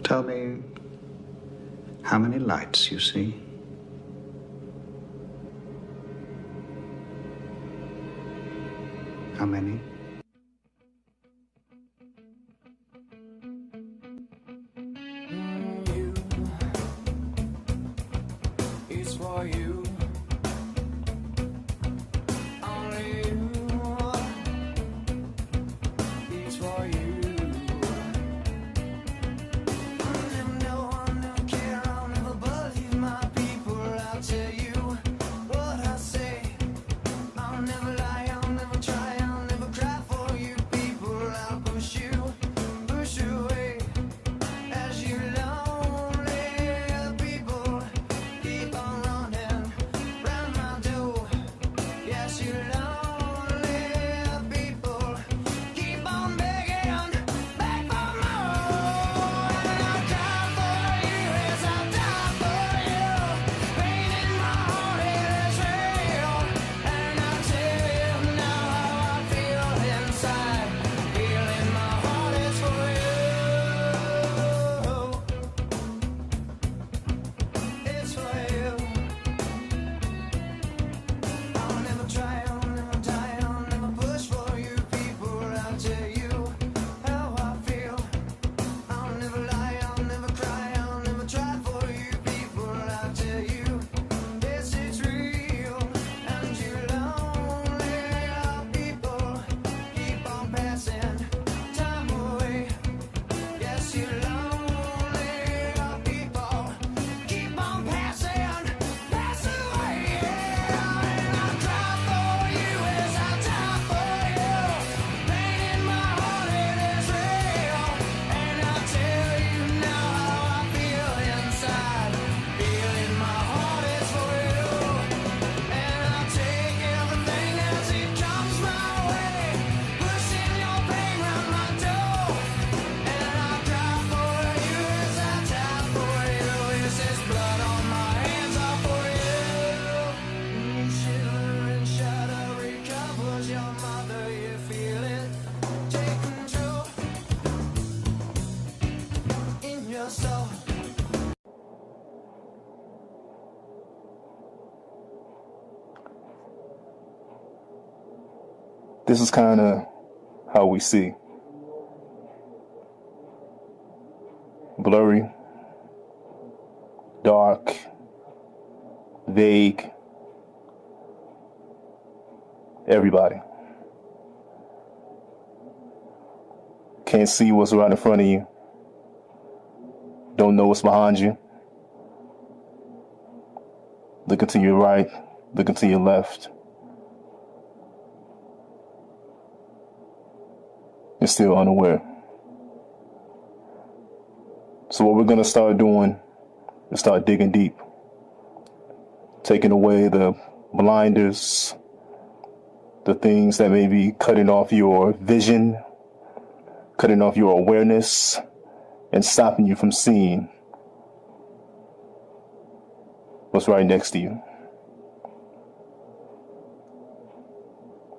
Tell me how many lights you see. How many? You, it's for you. Only you, it's for you. I'll never know, I'll never care, I'll never believe my people. I'll tell you what I say. I'll never lie, I'll never try, I'll never cry for you people. I'll push away as you lonely people keep on running round my door. Yes, you lonely people keep on begging back for more. And I'll cry for you as I die for you. Pain in my heart is real. And I'll tell you now how I feel inside. Feeling my heart is for you. It's for you. I'll never try, I'll never die, I'll never push for you people. I'll tell you how I feel. I'll never lie, I'll never cry, I'll never try for you people. I'll tell you, yes, it's real. And you lonely people keep on passing time away. Yes, you lonely people keep on passing away. Yeah, and I'll cry for you as I die for you. Pain in my heart, it is real. And I'll tell you now how I feel inside. Feeling my heart is for you. And I'll take everything as it comes my way. Pushing your pain round my door. And I'll cry for you as I die for you. This is blood on my hands are for you. You shiver and shudder, recovers your mother, you feel it. Take control in your soul. This is kind of how we see. Blurry, dark, vague, everybody. Can't see what's right in front of you. Don't know what's behind you. Looking to your right, looking to your left. You're still unaware. So what we're going to start doing is start digging deep. Taking away the blinders, the things that may be cutting off your vision, cutting off your awareness, and stopping you from seeing what's right next to you.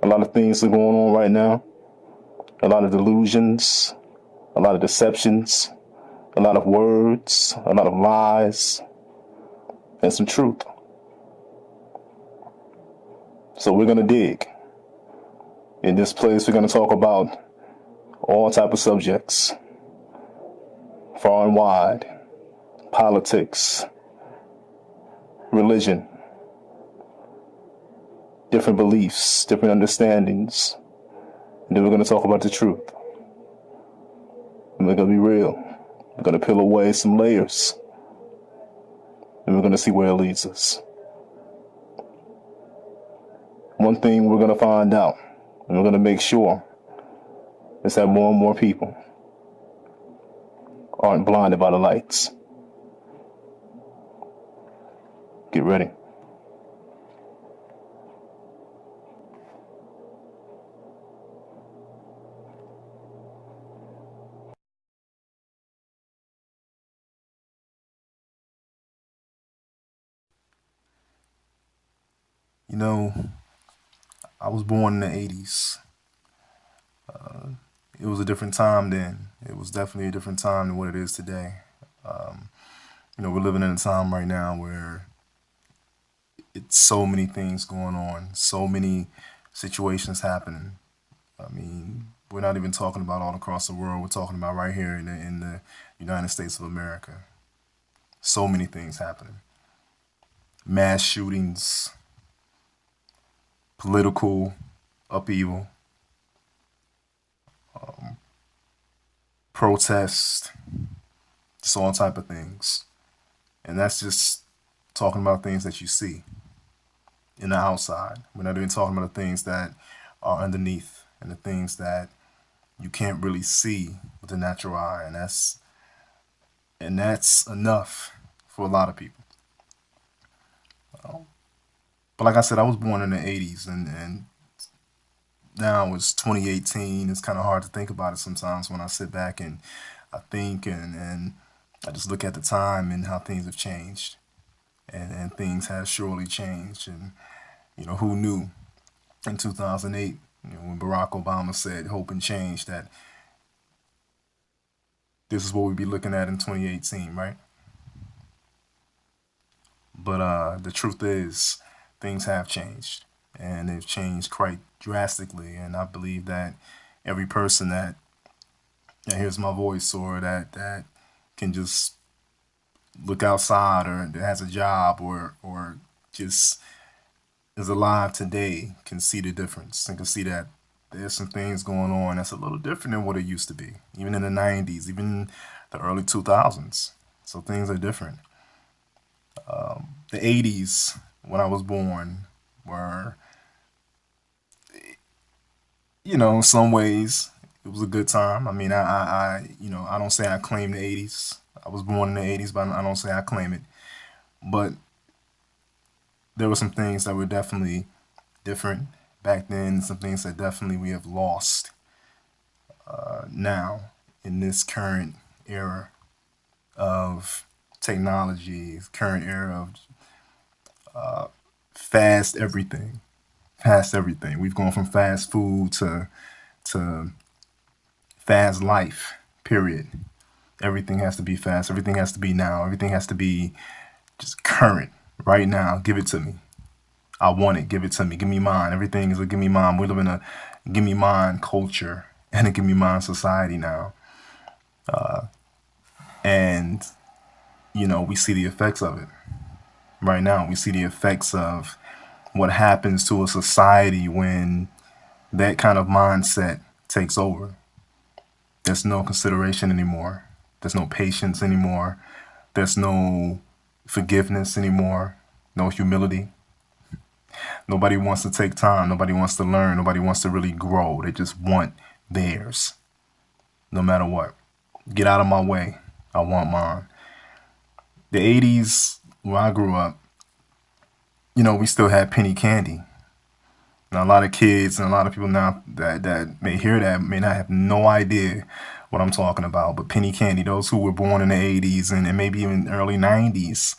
A lot of things are going on right now. A lot of delusions, a lot of deceptions, a lot of words, a lot of lies, and some truth. So we're going to dig. In this place, we're going to talk about all type of subjects, far and wide, politics, religion, different beliefs, different understandings. And then we're going to talk about the truth. And we're going to be real. We're going to peel away some layers. And we're going to see where it leads us. One thing we're going to find out, and we're going to make sure, is that more and more people aren't blinded by the lights. Get ready. You know, I was born in the 80s. It was a different time then. It was definitely a different time than what it is today. We're living in a time right now where it's so many things going on, so many situations happening. I mean, we're not even talking about all across the world. We're talking about right here in the United States of America. So many things happening. Mass shootings, political upheaval, protest, just all type of things. And that's just talking about things that you see in the outside. We're not even talking about the things that are underneath and the things that you can't really see with the natural eye. And that's enough for a lot of people. But like I said, I was born in the 80s, and now it's 2018. It's kind of hard to think about it sometimes when I sit back and I think and I just look at the time and how things have changed. And things have surely changed. And, who knew in 2008, when Barack Obama said hope and change, that this is what we'd be looking at in 2018, right? But the truth is, things have changed, and they've changed quite drastically. And I believe that every person that hears my voice, or that can just look outside, or that has a job, or just is alive today, can see the difference and can see that there's some things going on that's a little different than what it used to be, even in the 90s, even the early 2000s. So things are different. The 80s, when I was born, were, in some ways, it was a good time. I mean, I don't say I claim the 80s. I was born in the 80s, but I don't say I claim it. But there were some things that were definitely different back then, some things that definitely we have lost now in this current era of technology, current era of fast everything. Fast everything. We've gone from fast food to fast life, period. Everything has to be fast. Everything has to be now. Everything has to be just current, right now. Give it to me. I want it. Give it to me. Give me mine. Everything is a give me mine. We live in a give me mine culture and a give me mine society now. And, we see the effects of it right now. We see the effects of what happens to a society when that kind of mindset takes over. There's no consideration anymore. There's no patience anymore. There's no forgiveness anymore. No humility. Nobody wants to take time. Nobody wants to learn. Nobody wants to really grow. They just want theirs, no matter what. Get out of my way. I want mine. The 80s, when I grew up, we still had penny candy. Now, a lot of kids and a lot of people now that may hear that may not have no idea what I'm talking about. But penny candy, those who were born in the 80s and maybe even early 90s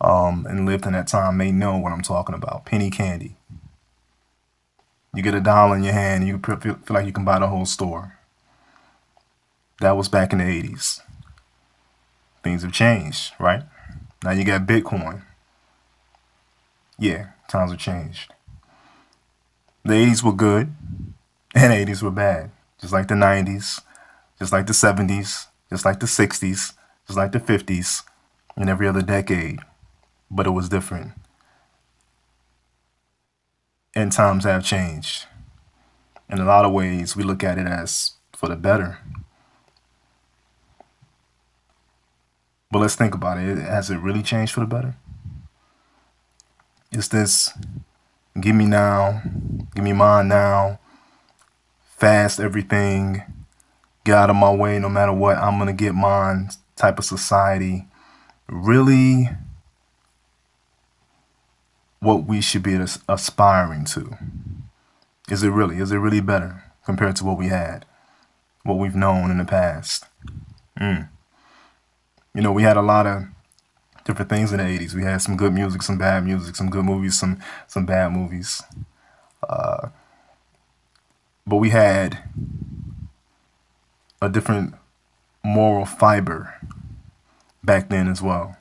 and lived in that time may know what I'm talking about. Penny candy. You get $1 in your hand and you feel like you can buy the whole store. That was back in the 80s. Things have changed, right? Now you got Bitcoin. Yeah, times have changed. The 80s were good and the 80s were bad. Just like the 90s, just like the 70s, just like the 60s, just like the 50s, and every other decade. But it was different. And times have changed. In a lot of ways, we look at it as for the better. But let's think about it. Has it really changed for the better? Is this give me now, give me mine now, fast everything, get out of my way no matter what, I'm going to get mine type of society really what we should be aspiring to? Is it really? Is it really better compared to what we had, what we've known in the past? We had a lot of different things in the 80s. We had some good music, some bad music, some good movies, some bad movies. But we had a different moral fiber back then as well.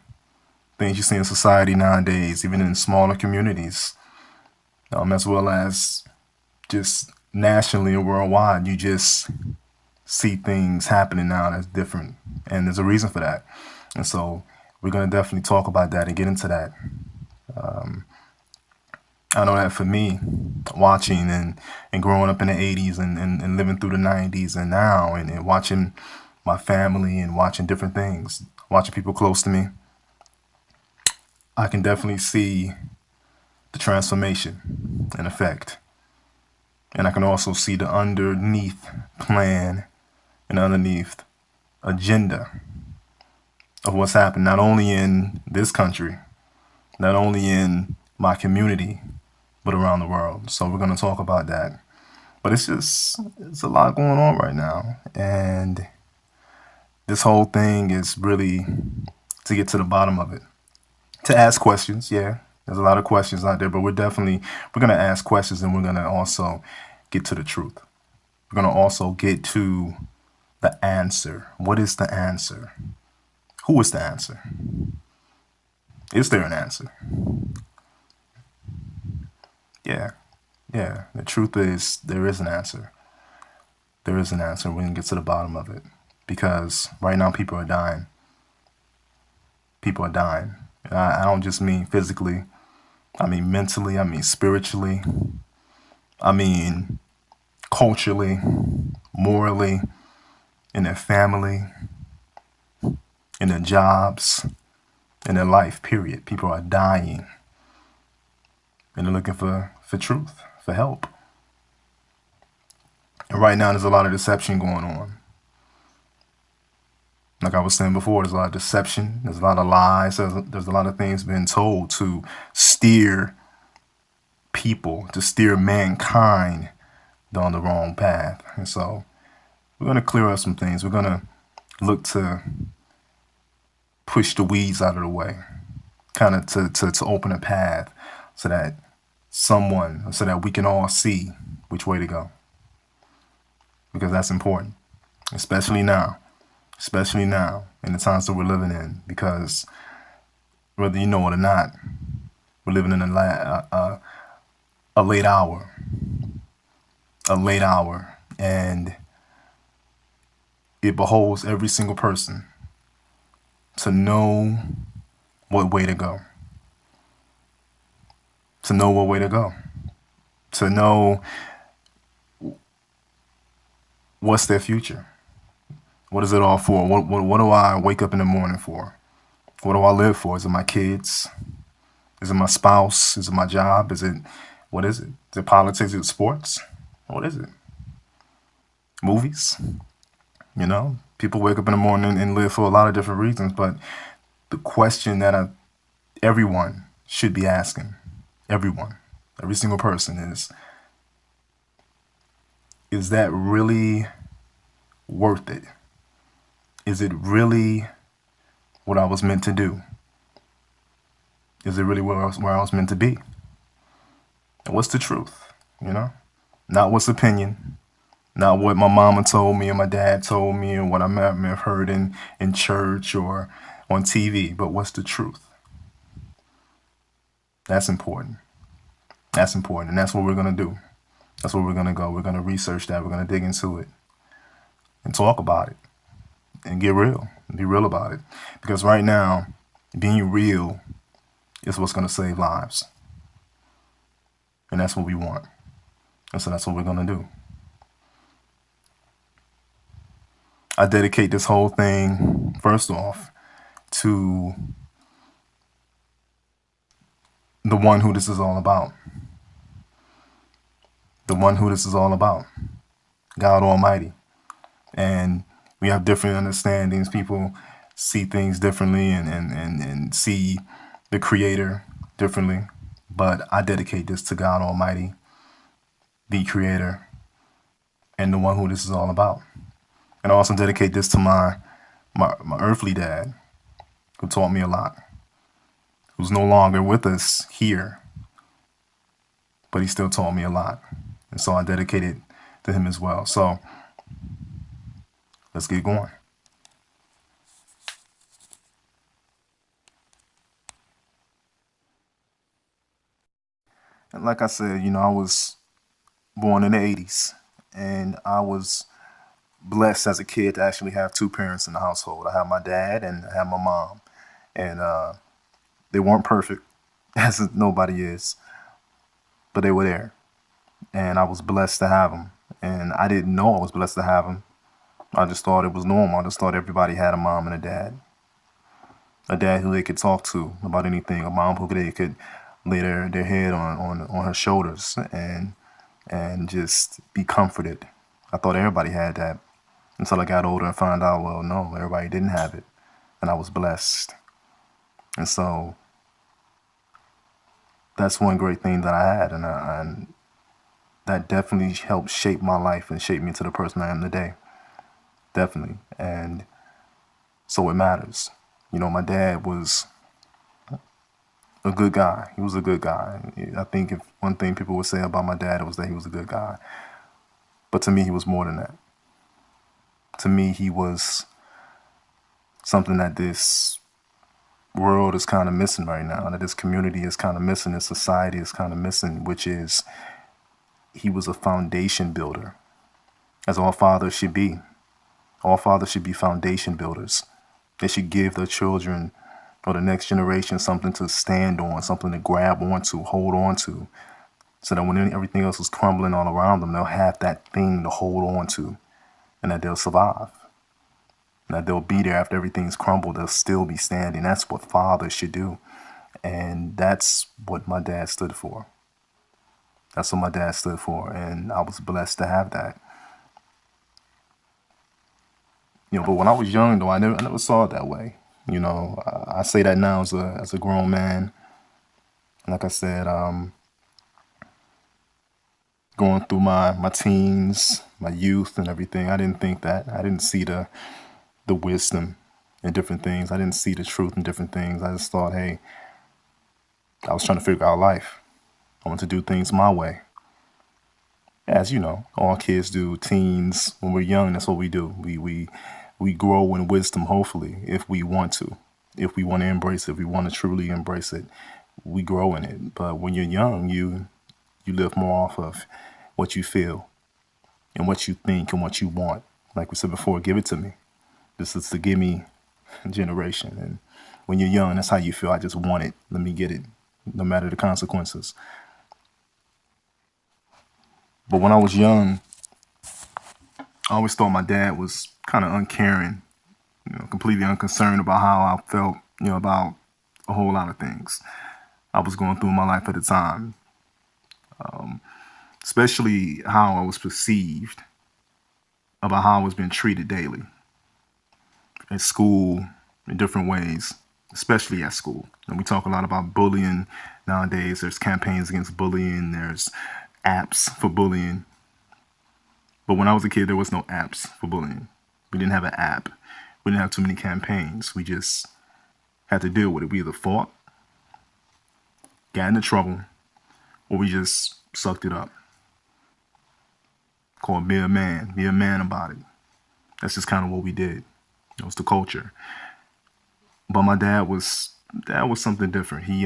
Things you see in society nowadays, even in smaller communities, as well as just nationally and worldwide, you just see things happening now that's different. And there's a reason for that. And so we're going to definitely talk about that and get into that. I know that for me, watching and growing up in the 80s and living through the 90s and now and watching my family and watching different things, watching people close to me, I can definitely see the transformation in effect. And I can also see the underneath plan and underneath agenda of what's happened, not only in this country, not only in my community, but around the world. So we're going to talk about that. But it's a lot going on right now. And this whole thing is really to get to the bottom of it, to ask questions. Yeah, there's a lot of questions out there, but we're going to ask questions, and we're going to also get to the truth. We're going to also get to the answer. What is the answer? Who is the answer? Is there an answer? Yeah. The truth is there is an answer. There is an answer. We're going to get to the bottom of it, because right now people are dying. People are dying. And I don't just mean physically. I mean mentally. I mean spiritually. I mean culturally, morally, in their family, in their jobs, in their life, period. People are dying. And they're looking for truth, for help. And right now there's a lot of deception going on. Like I was saying before, there's a lot of deception. There's a lot of lies. There's a lot of things being told to steer people, to steer mankind down the wrong path. And so we're going to clear up some things. We're going to look to push the weeds out of the way, kind of to open a path so that we can all see which way to go. Because that's important, especially now in the times that we're living in, because whether you know it or not, we're living in a late hour, and it beholds every single person to know what way to go, to know what's their future. What is it all for? What do I wake up in the morning for? What do I live for? Is it my kids? Is it my spouse? Is it my job? What is it? Is it politics? Is it sports? What is it? Movies? People wake up in the morning and live for a lot of different reasons, but the question that everyone should be asking, every single person is that really worth it? Is it really what I was meant to do? Is it really where I was meant to be? And what's the truth? Not what's opinion, not what my mama told me or my dad told me or what I may have heard in church or on TV, but what's the truth? That's important. And that's what we're going to do. That's where we're going to go. We're going to research that. We're going to dig into it and talk about it and get real and be real about it. Because right now, being real is what's going to save lives. And that's what we want. And so that's what we're going to do. I dedicate this whole thing, first off, to the one who this is all about. The one who this is all about. God Almighty. And we have different understandings. People see things differently and see the Creator differently. But I dedicate this to God Almighty, the Creator, and the one who this is all about. And I also dedicate this to my earthly dad, who taught me a lot, who's no longer with us here, but he still taught me a lot. And so I dedicate it to him as well. So let's get going. like I said, I was born in the 80s, and I was blessed as a kid to actually have two parents in the household. I have my dad and I have my mom, and they weren't perfect, as nobody is, but they were there, and I was blessed to have them. And I didn't know I was blessed to have them. I just thought it was normal. I just thought everybody had a mom and a dad who they could talk to about anything, a mom who they could lay their head on her shoulders and just be comforted. I thought everybody had that until I got older and found out, well, no, everybody didn't have it. And I was blessed. And so that's one great thing that I had. And that definitely helped shape my life and shape me to the person I am today. Definitely. And so it matters. My dad was a good guy. He was a good guy. I think if one thing people would say about my dad, it was that he was a good guy. But to me, he was more than that. To me, he was something that this world is kind of missing right now, that this community is kind of missing, this society is kind of missing, which is he was a foundation builder, as all fathers should be. All fathers should be foundation builders. They should give their children or the next generation something to stand on, something to grab onto, hold on to, so that when everything else is crumbling all around them, they'll have that thing to hold on to, and that they'll survive. And that they'll be there after everything's crumbled, they'll still be standing. That's what fathers should do. And that's what my dad stood for. That's what my dad stood for, and I was blessed to have that. But when I was young, though, I never saw it that way. I say that now as a grown man. Like I said, going through my teens, my youth, and everything, I didn't think that. I didn't see the wisdom in different things. I didn't see the truth in different things. I just thought, hey, I was trying to figure out life. I want to do things my way. As you know, all kids do. Teens, when we're young, that's what we do. We grow in wisdom, hopefully, if we want to. If we want to embrace it, if we want to truly embrace it, we grow in it. But when you're young, you live more off of what you feel and what you think and what you want. Like we said before, give it to me. This is the gimme generation. And when you're young, that's how you feel. I just want it. Let me get it, no matter the consequences. But when I was young, I always thought my dad was kind of uncaring, completely unconcerned about how I felt, about a whole lot of things I was going through in my life at the time. Especially how I was perceived, about how I was being treated daily at school in different ways, especially at school. And we talk a lot about bullying nowadays. There's campaigns against bullying. There's apps for bullying. But when I was a kid, there was no apps for bullying. We didn't have an app. We didn't have too many campaigns. We just had to deal with it. We either fought, got into trouble, or we just sucked it up. Called be a man about it. That's just kind of what we did. It was the culture. But my dad was something different. He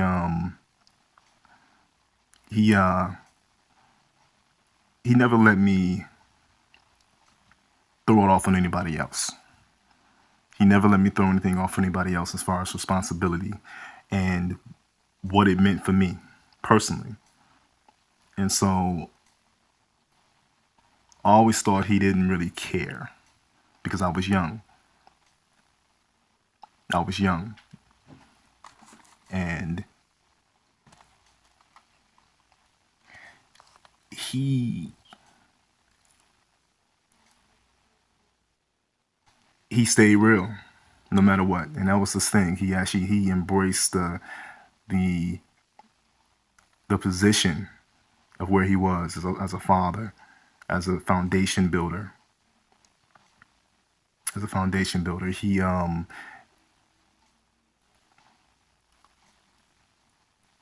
never let me throw it off on anybody else. He never let me throw anything off on anybody else as far as responsibility and what it meant for me personally. And so I always thought he didn't really care because I was young. And he stayed real no matter what. And that was his thing. He embraced the position of where he was as a father, as a foundation builder.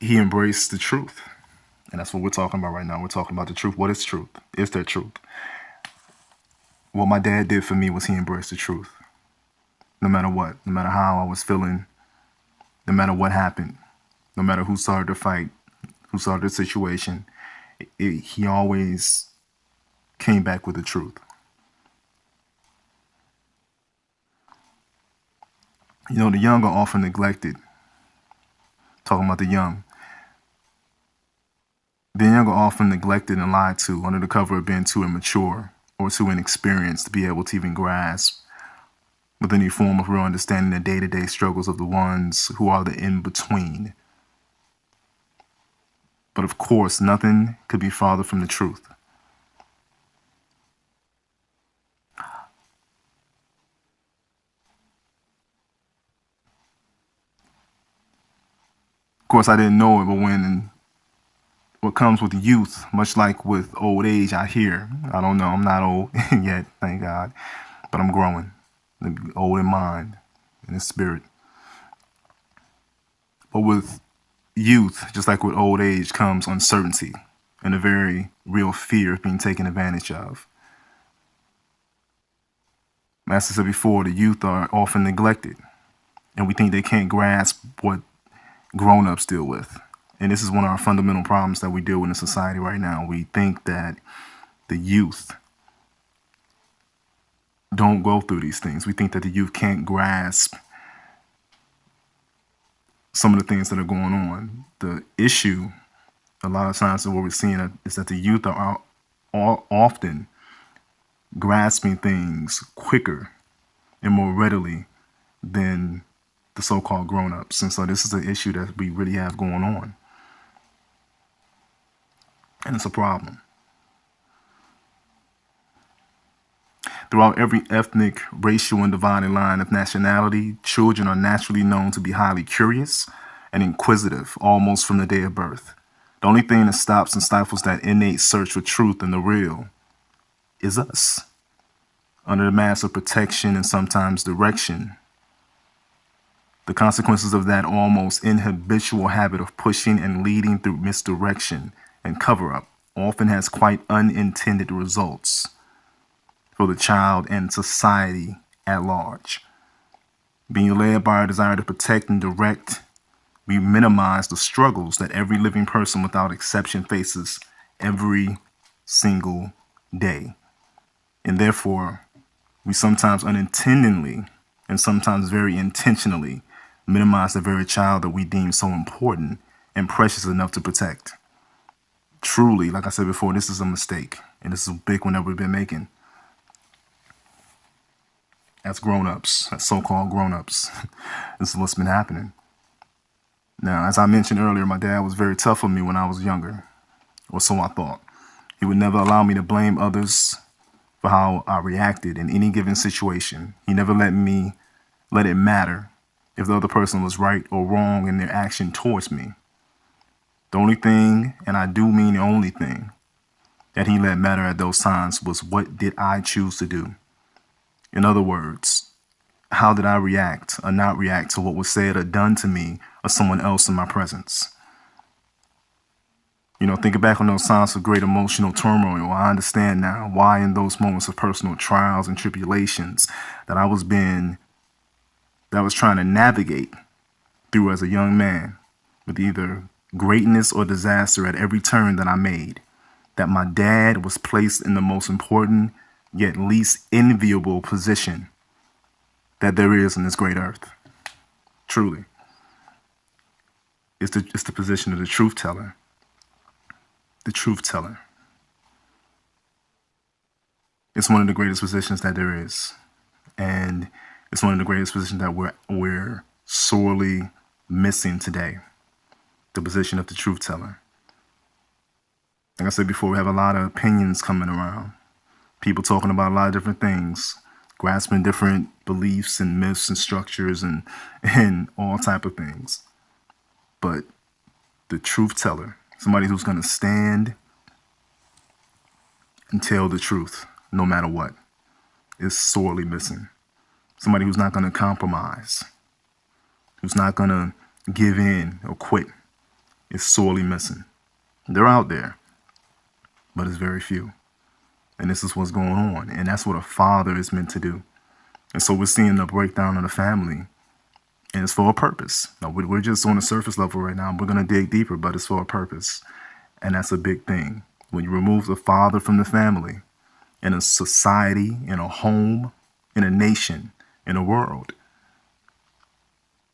He embraced the truth. And that's what we're talking about right now. We're talking about the truth. What is truth? Is there truth? What my dad did for me was he embraced the truth. No matter what, no matter how I was feeling, no matter what happened, no matter who started the fight, who saw the situation, he always came back with the truth. You know, the young are often neglected. Talking about the young. The young are often neglected and lied to under the cover of being too immature or too inexperienced to be able to even grasp with any form of real understanding the day-to-day struggles of the ones who are the in-between. But of course, nothing could be farther from the truth. Of course, I didn't know it, but what comes with youth, much like with old age, I don't know, I'm not old yet, thank God, but I'm growing, old in mind, in the spirit. But with youth, just like with old age, comes uncertainty and a very real fear of being taken advantage of. As I said before, the youth are often neglected, and we think they can't grasp what grown-ups deal with. And this is one of our fundamental problems that we deal with in society right now. We think that the youth don't go through these things. We think that the youth can't grasp some of the things that are going on. The issue, a lot of times, what we're seeing is that the youth are often grasping things quicker and more readily than the so-called grown-ups. And so this is an issue that we really have going on. And it's a problem. Throughout every ethnic, racial, and dividing line of nationality, children are naturally known to be highly curious and inquisitive almost from the day of birth. The only thing that stops and stifles that innate search for truth and the real is us. Under the mask of protection and sometimes direction, the consequences of that almost inhabitual habit of pushing and leading through misdirection and cover-up often has quite unintended results for the child and society at large. Being led by our desire to protect and direct, we minimize the struggles that every living person without exception faces every single day. And therefore, we sometimes unintentionally and sometimes very intentionally minimize the very child that we deem so important and precious enough to protect. Truly, like I said before, this is a mistake, and this is a big one that we've been making as grown-ups, as so-called grown-ups. This is what's been happening. Now, as I mentioned earlier, my dad was very tough on me when I was younger, or so I thought. He would never allow me to blame others for how I reacted in any given situation. He never let it matter if the other person was right or wrong in their action towards me. The only thing, and I do mean the only thing, that he let matter at those times was what did I choose to do. In other words, how did I react or not react to what was said or done to me or someone else in my presence? You know, thinking back on those times of great emotional turmoil, I understand now why in those moments of personal trials and tribulations that I was trying to navigate through as a young man with either greatness or disaster at every turn that I made, that my dad was placed in the most important yet least enviable position that there is on this great earth. Truly. It's the position of the truth teller. The truth teller. It's one of the greatest positions that there is. And it's one of the greatest positions that we're sorely missing today. The position of the truth teller. Like I said before, we have a lot of opinions coming around. People talking about a lot of different things, grasping different beliefs and myths and structures and all type of things. But the truth teller, somebody who's going to stand and tell the truth no matter what, is sorely missing. Somebody who's not going to compromise, who's not going to give in or quit, is sorely missing. They're out there, but it's very few. And this is what's going on. And that's what a father is meant to do. And so we're seeing the breakdown of the family And it's for a purpose. Now, we're just on the surface level right now. We're going to dig deeper, but it's for a purpose. And that's a big thing. When you remove the father from the family, in a society, in a home, in a nation, in a world,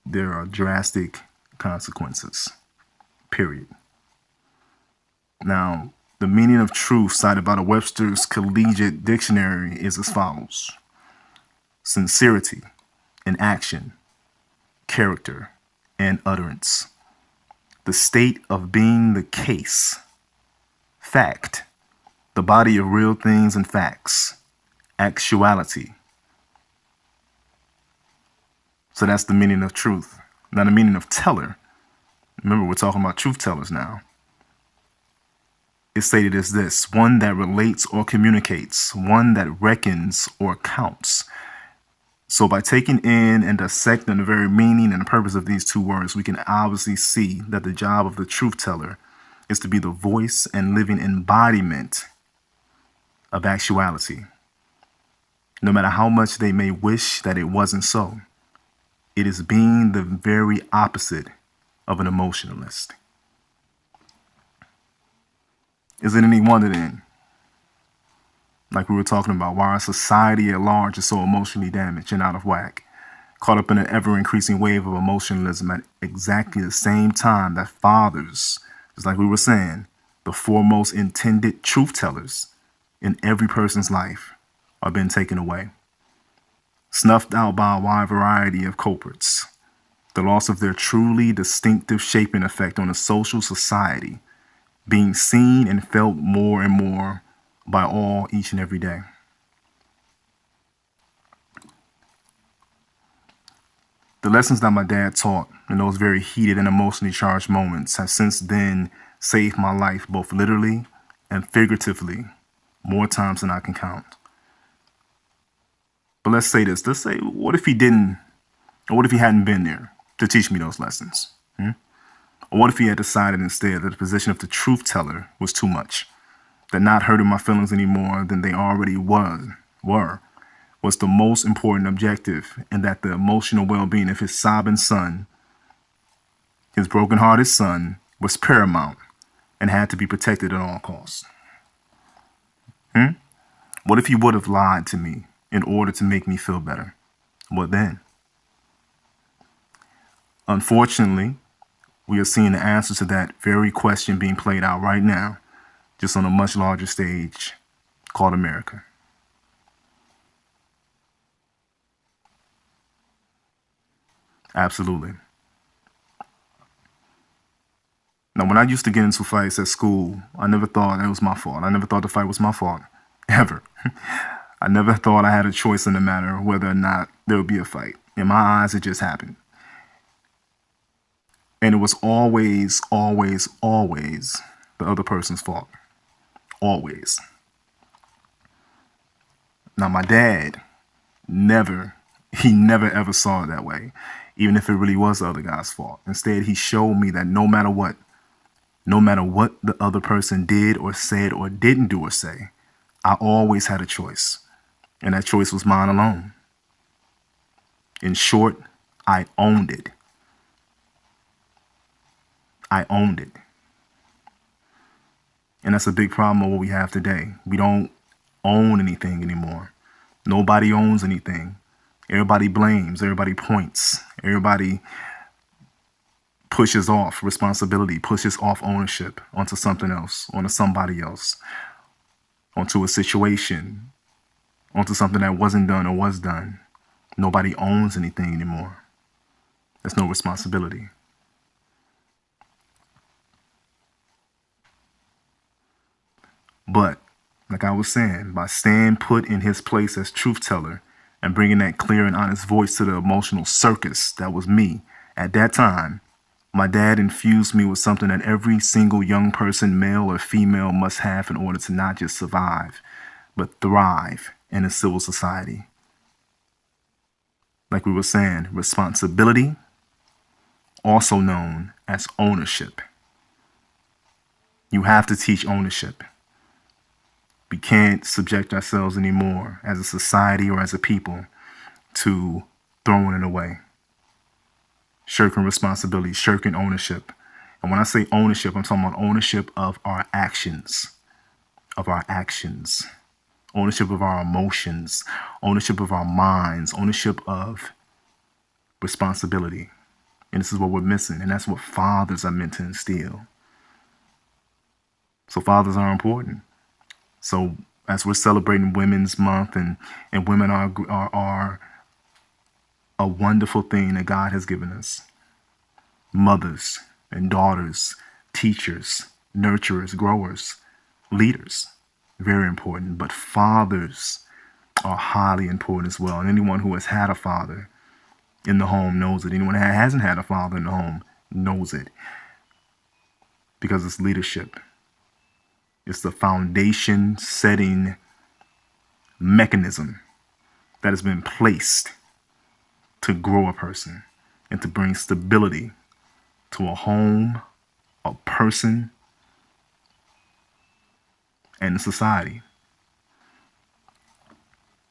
there are drastic consequences, period. Now, the meaning of truth cited by the Webster's Collegiate Dictionary is as follows: sincerity in action, character, and utterance. The state of being the case. Fact, the body of real things and facts. Actuality. So that's the meaning of truth. Now the meaning of teller. Remember, we're talking about truth tellers now. It's stated as this: one that relates or communicates, one that reckons or counts. So by taking in and dissecting the very meaning and the purpose of these two words, we can obviously see that the job of the truth teller is to be the voice and living embodiment of actuality. No matter how much they may wish that it wasn't so, it is being the very opposite of an emotionalist. Is it any wonder then, like we were talking about, why our society at large is so emotionally damaged and out of whack, caught up in an ever-increasing wave of emotionalism at exactly the same time that fathers, just like we were saying, the foremost intended truth tellers in every person's life, are being taken away, snuffed out by a wide variety of culprits. The loss of their truly distinctive shaping effect on a social society being seen and felt more and more by all each and every day. The lessons that my dad taught in those very heated and emotionally charged moments have since then saved my life, both literally and figuratively, more times than I can count. But let's say this. Let's say, what if he didn't, or what if he hadn't been there to teach me those lessons? Or what if he had decided instead that the position of the truth teller was too much, that not hurting my feelings any more than they already was the most important objective, and that the emotional well-being of his sobbing son, his broken-hearted son, was paramount and had to be protected at all costs? What if he would have lied to me in order to make me feel better? What then? Unfortunately, we are seeing the answer to that very question being played out right now, just on a much larger stage called America. Absolutely. Now, when I used to get into fights at school, I never thought it was my fault. I never thought the fight was my fault, ever. I never thought I had a choice in the matter whether or not there would be a fight. In my eyes, it just happened. And it was always, always, always the other person's fault. Always. Now, my dad never ever saw it that way, even if it really was the other guy's fault. Instead, he showed me that no matter what the other person did or said or didn't do or say, I always had a choice. And that choice was mine alone. In short, I owned it. I owned it. And that's a big problem of what we have today. We don't own anything anymore. Nobody owns anything. Everybody blames, everybody points, everybody pushes off responsibility, pushes off ownership onto something else, onto somebody else, onto a situation, onto something that wasn't done or was done. Nobody owns anything anymore. There's no responsibility. But, like I was saying, by staying put in his place as truth teller and bringing that clear and honest voice to the emotional circus that was me at that time, my dad infused me with something that every single young person, male or female, must have in order to not just survive, but thrive in a civil society. Like we were saying, responsibility, also known as ownership. You have to teach ownership. We can't subject ourselves anymore as a society or as a people to throwing it away. shirking responsibility, shirking ownership. And when I say ownership, I'm talking about ownership of our actions, ownership of our emotions, ownership of our minds, ownership of responsibility. And this is what we're missing. And that's what fathers are meant to instill. So fathers are important. So as we're celebrating Women's Month, and women are a wonderful thing that God has given us. Mothers and daughters, teachers, nurturers, growers, leaders, very important. But fathers are highly important as well. And anyone who has had a father in the home knows it. Anyone who hasn't had a father in the home knows it. Because it's leadership. It's the foundation setting mechanism that has been placed to grow a person and to bring stability to a home, a person, and a society.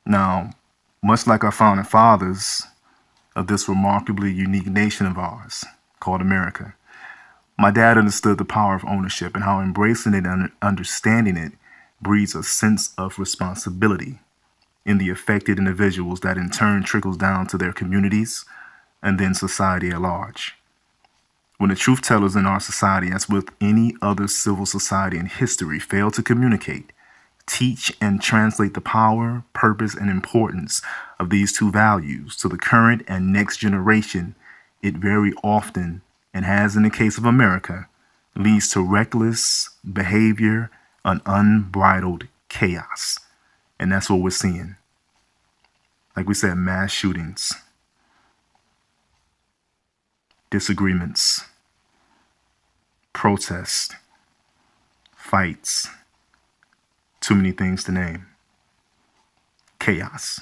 Now, much like our founding fathers of this remarkably unique nation of ours called America, my dad understood the power of ownership and how embracing it and understanding it breeds a sense of responsibility in the affected individuals that in turn trickles down to their communities and then society at large. When the truth tellers in our society, as with any other civil society in history, fail to communicate, teach, and translate the power, purpose, and importance of these two values to the current and next generation, it very often, and has in the case of America, leads to reckless behavior and unbridled chaos. And that's what we're seeing. Like we said, mass shootings, disagreements, protests, fights, too many things to name. Chaos.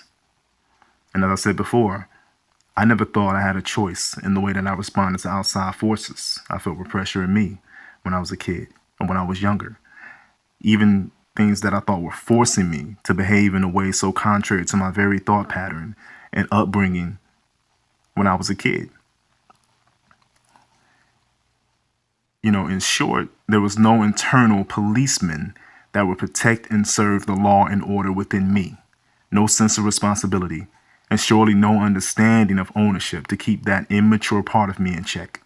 And as I said before, I never thought I had a choice in the way that I responded to outside forces I felt were pressuring me when I was a kid and when I was younger. Even things that I thought were forcing me to behave in a way so contrary to my very thought pattern and upbringing when I was a kid. You know, in short, there was no internal policeman that would protect and serve the law and order within me. No sense of responsibility, and surely no understanding of ownership to keep that immature part of me in check.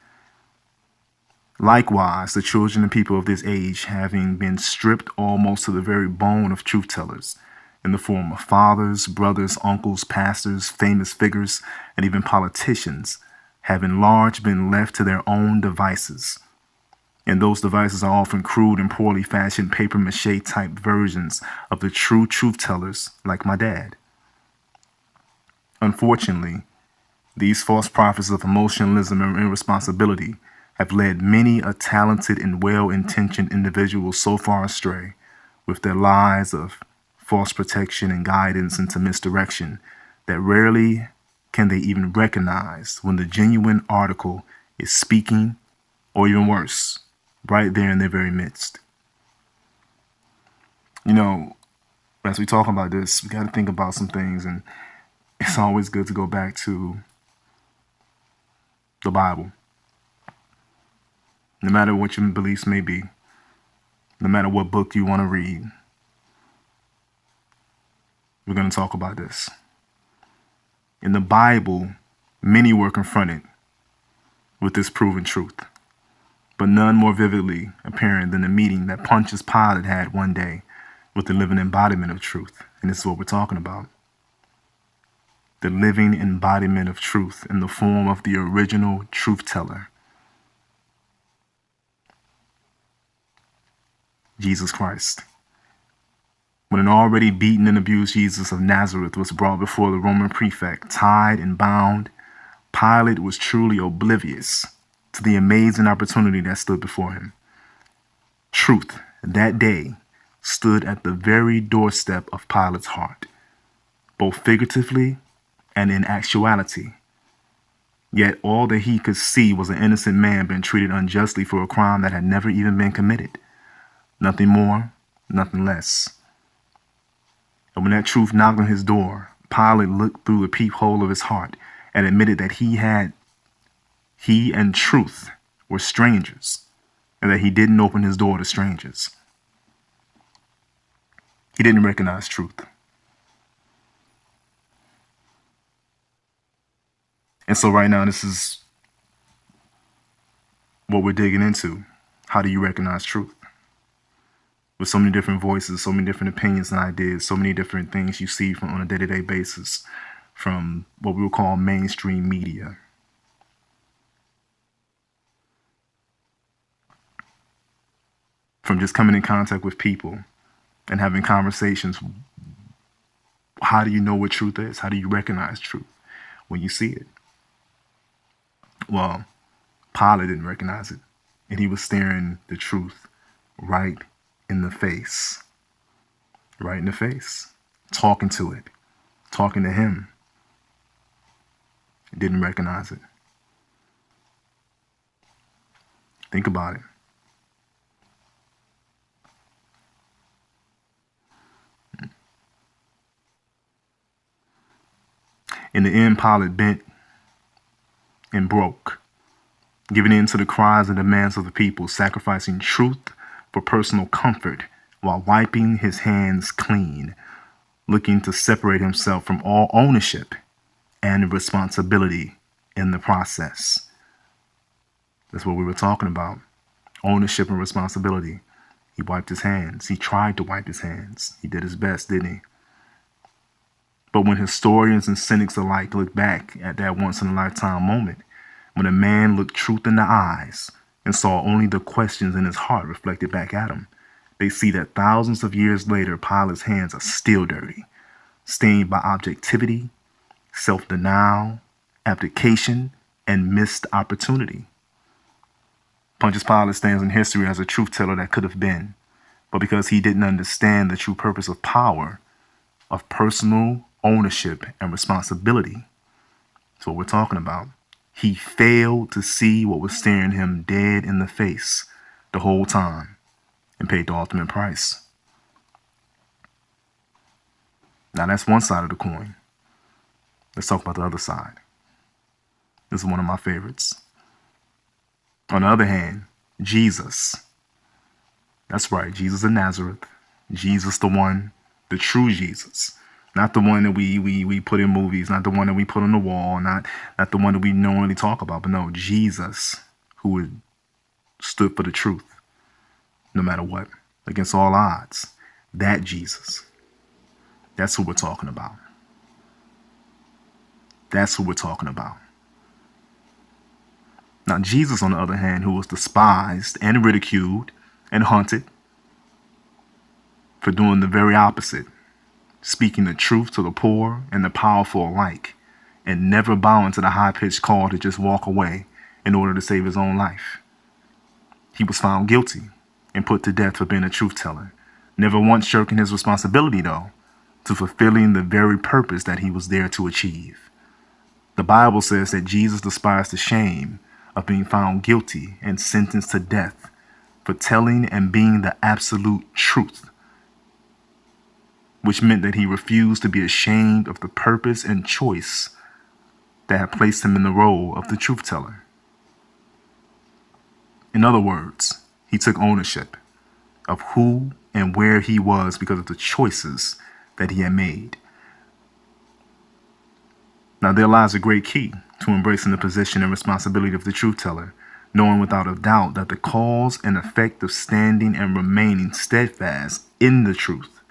Likewise, the children and people of this age, having been stripped almost to the very bone of truth tellers in the form of fathers, brothers, uncles, pastors, famous figures, and even politicians, have in large been left to their own devices. And those devices are often crude and poorly fashioned papier-mâché type versions of the true truth tellers like my dad. Unfortunately, these false prophets of emotionalism and irresponsibility have led many a talented and well-intentioned individual so far astray with their lies of false protection and guidance into misdirection that rarely can they even recognize when the genuine article is speaking, or even worse, right there in their very midst. You know, as we talk about this, we got to think about some things, and it's always good to go back to the Bible. No matter what your beliefs may be, no matter what book you want to read, we're going to talk about this. In the Bible, many were confronted with this proven truth, but none more vividly apparent than the meeting that Pontius Pilate had one day with the living embodiment of truth. And this is what we're talking about. The living embodiment of truth in the form of the original truth teller, Jesus Christ. When an already beaten and abused Jesus of Nazareth was brought before the Roman prefect, tied and bound, Pilate was truly oblivious to the amazing opportunity that stood before him. Truth, that day, stood at the very doorstep of Pilate's heart, both figuratively and in actuality. Yet all that he could see was an innocent man being treated unjustly for a crime that had never even been committed. Nothing more, nothing less. And when that truth knocked on his door, Pilate looked through the peephole of his heart and admitted that he had he and truth were strangers, and that he didn't open his door to strangers. He didn't recognize truth. And so right now, this is what we're digging into. How do you recognize truth? With so many different voices, so many different opinions and ideas, so many different things you see from on a day-to-day basis from what we would call mainstream media. From just coming in contact with people and having conversations. How do you know what truth is? How do you recognize truth when you see it? Well, Pilate didn't recognize it, and he was staring the truth right in the face. Right in the face. Talking to it. Talking to him. Didn't recognize it. Think about it. In the end, Pilate bent and broke, giving in to the cries and demands of the people, sacrificing truth for personal comfort while wiping his hands clean, looking to separate himself from all ownership and responsibility in the process. That's what we were talking about. Ownership and responsibility. He wiped his hands. He tried to wipe his hands. He did his best, didn't he? But when historians and cynics alike look back at that once-in-a-lifetime moment, when a man looked truth in the eyes and saw only the questions in his heart reflected back at him, they see that thousands of years later, Pilate's hands are still dirty, stained by objectivity, self-denial, abdication, and missed opportunity. Pontius Pilate stands in history as a truth teller that could have been, but because he didn't understand the true purpose of power, of personal ownership and responsibility, that's what we're talking about. He failed to see what was staring him dead in the face the whole time and paid the ultimate price. Now that's one side of the coin. Let's talk about the other side. This is one of my favorites. On the other hand, Jesus. That's right, Jesus of Nazareth. Jesus, the one, the true Jesus. Not the one that we put in movies, not the one that we put on the wall, not the one that we normally talk about, but no, Jesus, who stood for the truth, no matter what, against all odds. That Jesus. That's who we're talking about. That's who we're talking about. Now, Jesus, on the other hand, who was despised and ridiculed and hunted for doing the very opposite, speaking the truth to the poor and the powerful alike, and never bowing to the high-pitched call to just walk away in order to save his own life. He was found guilty and put to death for being a truth teller, never once shirking his responsibility, though, to fulfilling the very purpose that he was there to achieve. The Bible says that Jesus despised the shame of being found guilty and sentenced to death for telling and being the absolute truth, which meant that he refused to be ashamed of the purpose and choice that had placed him in the role of the truth teller. In other words, he took ownership of who and where he was because of the choices that he had made. Now, there lies a great key to embracing the position and responsibility of the truth teller, knowing without a doubt that the cause and effect of standing and remaining steadfast in the truth,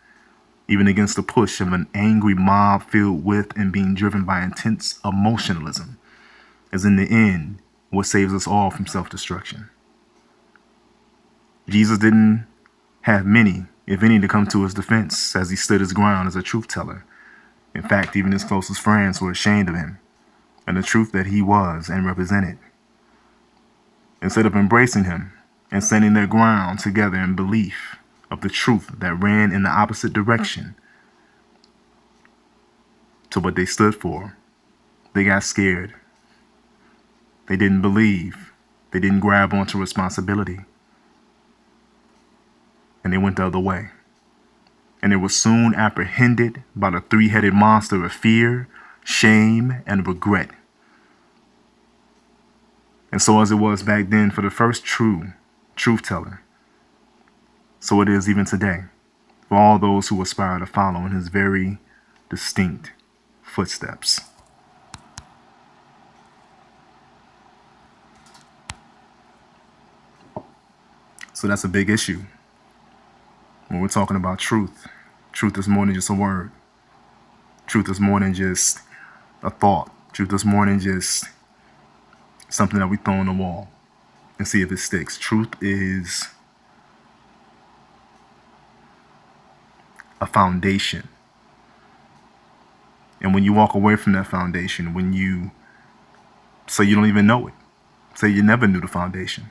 even against the push of an angry mob filled with and being driven by intense emotionalism, is in the end what saves us all from self-destruction. Jesus didn't have many, if any, to come to his defense as he stood his ground as a truth teller. In fact, even his closest friends were ashamed of him and the truth that he was and represented. Instead of embracing him and standing their ground together in belief of the truth that ran in the opposite direction to what they stood for, they got scared. They didn't believe. They didn't grab onto responsibility. And they went the other way. And they were soon apprehended by the three-headed monster of fear, shame, and regret. And so as it was back then for the first true truth teller, so it is even today for all those who aspire to follow in his very distinct footsteps. So that's a big issue. When we're talking about truth, truth is more than just a word. Truth is more than just a thought. Truth is more than just something that we throw on the wall and see if it sticks. Truth is a foundation. And when you walk away from that foundation, when you say you don't even know it, say you never knew the foundation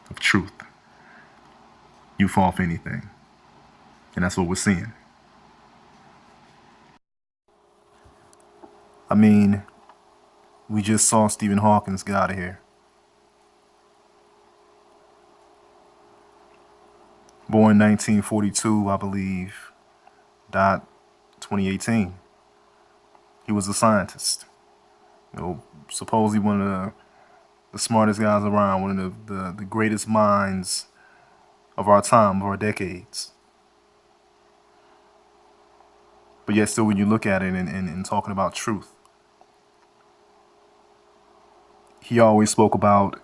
of truth, you fall for anything. And that's what we're seeing. I mean, we just saw Stephen Hawking get out of here. Born 1942, I believe, died 2018. He was a scientist. Supposedly one of the smartest guys around, one of the greatest minds of our time, of our decades. But yet still when you look at it and talking about truth, he always spoke about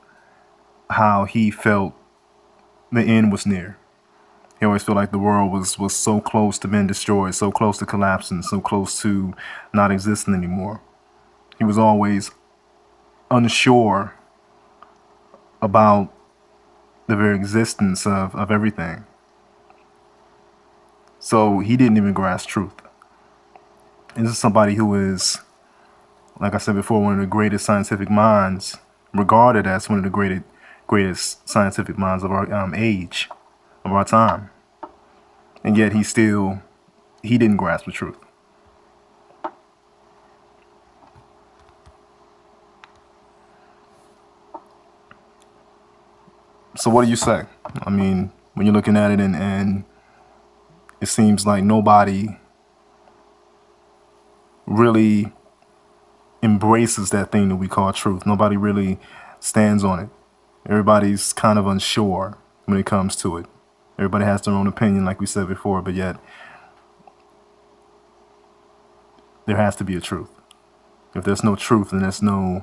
how he felt the end was near. He always felt like the world was so close to being destroyed, so close to collapsing, so close to not existing anymore. He was always unsure about the very existence of everything. So he didn't even grasp truth. And this is somebody who is, like I said before, one of the greatest scientific minds, regarded as one of the greatest scientific minds of our age, of our time. And yet he didn't grasp the truth. So what do you say? I mean, when you're looking at it and it seems like nobody really embraces that thing that we call truth. Nobody really stands on it. Everybody's kind of unsure when it comes to it. Everybody has their own opinion, like we said before, but yet there has to be a truth. If there's no truth, then there's no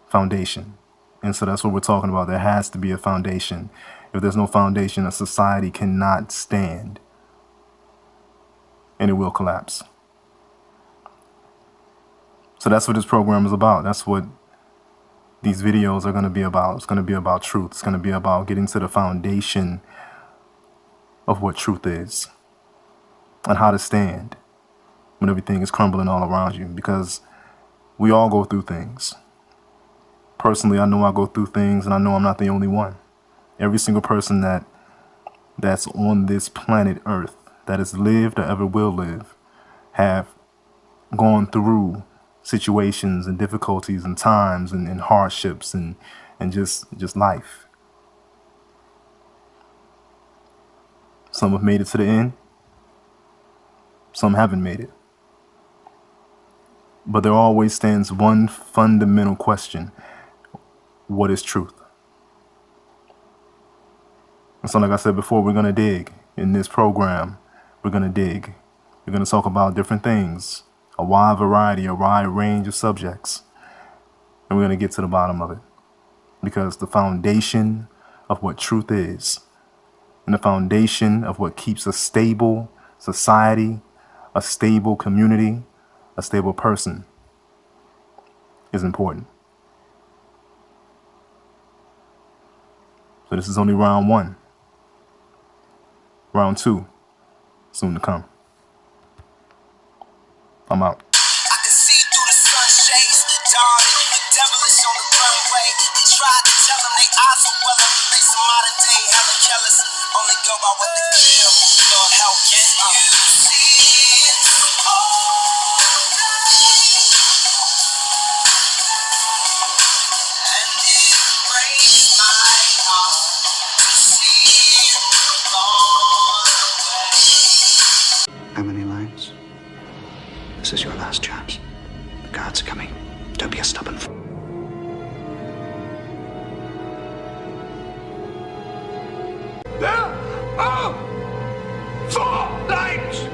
foundation. And so that's what we're talking about. There has to be a foundation. If there's no foundation, a society cannot stand, and it will collapse. So that's what this program is about. That's what these videos are going to be about. It's going to be about truth. It's going to be about getting to the foundation of what truth is and how to stand when everything is crumbling all around you, because we all go through things. Personally, I know I go through things, and I know I'm not the only one. Every single person that's on this planet Earth that has lived or ever will live have gone through situations and difficulties and times and hardships and just life. Some have made it to the end. Some haven't made it. But there always stands one fundamental question: what is truth? And so, like I said before, we're going to dig in this program. We're going to dig. We're going to talk about different things, a wide variety, a wide range of subjects. And we're going to get to the bottom of it. Because the foundation of what truth is, and the foundation of what keeps a stable society, a stable community, a stable person is important. So this is only round one. Round two, soon to come. I'm out. I can see through the sunshades, darling, the devilish on the runway. Tried to tell them they eyes were well up, but they some modern day hella killers. Only go by what they feel. Lord help, can you see it? And it breaks my heart to see you gone away. How many lines? This is your last chance. The guards are coming. Don't be a stubborn fool. Lights!